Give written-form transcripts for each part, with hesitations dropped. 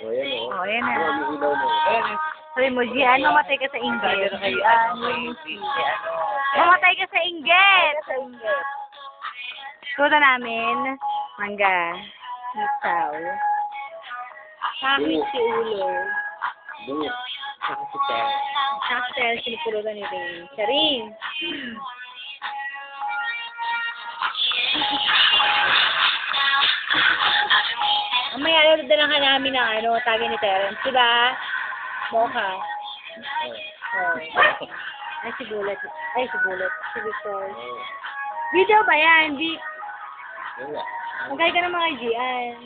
O, yan o. Oh, yan na. Ayan, yung ilaw mo. Ayan. Sabi mo, Gian, mamatay ka sa inggit. Mamatay ka sa inggit! Tuta namin, mangga, isaw, kakit si ulo, Bungo. Saka si Tel. cocktail, sinipulutan ni Ring. Charing! Mamaya, dala ka namin ng ano, tagin ni Terence, diba? Mocha. Oh. Ay, si Bullet. Si Victor. Video ba yan? Wala. Magkaya ka ng mga Gian.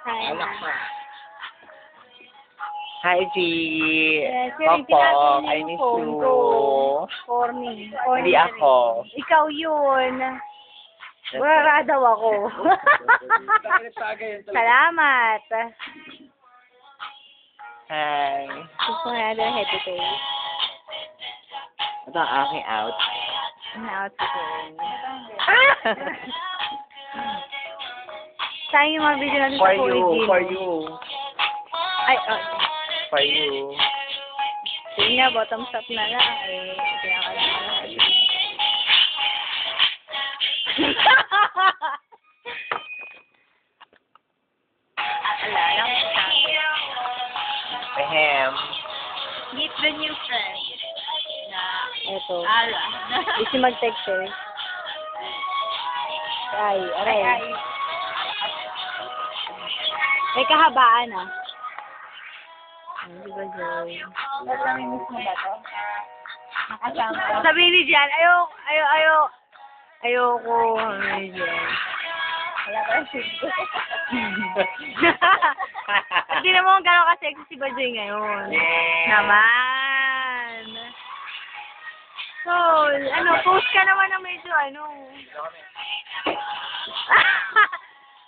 Hi. Alak pa. Hi, G. Yes, Popo, I miss you. Corny. Hindi ako. Ikaw yun. Wala daw ako. Salamat. Hi. Gusto nga natin head to toe. Ito ang aking out. Ano outfit ko? Sayang yung mga video natin For sa you, Kuya for Gino. you. Ay, For you. sige nga, bottoms up na lang. Eh, pinakalaman. Ala lang sa akin. Ahem. Meet the new friend. Eto. Ala. Easy mag-text eh. Ay, aray. May kahabaan ah. Di ba, Joy? Namimiss mo ba to? Nakasama ko. Sabi ni Jan, ayoko. Sabi ni Jan. Wala ka yung siguro. Hindi naman kung gano'n ka-sexy si Bajoy ngayon. Yeah. Naman. So, post ka naman ng medyo,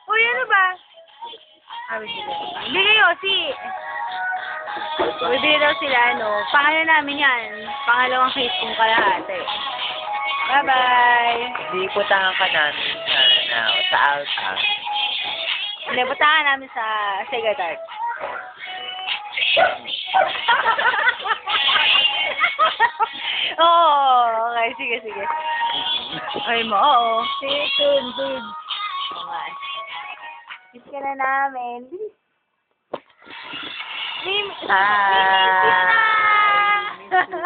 Uy, ano ba? Bili Yossi. Bibili daw sila, pangalan namin yan. Pangalawang case kong kalahati. Bye-bye. Hindi putangan ka namin sa Alta. Hindi, putangan namin sa Sega Dark. Oo, okay, sige. Ay mo, oo. Sige, soon. Okay. Kiss ka na namin. Hi. Kiss na!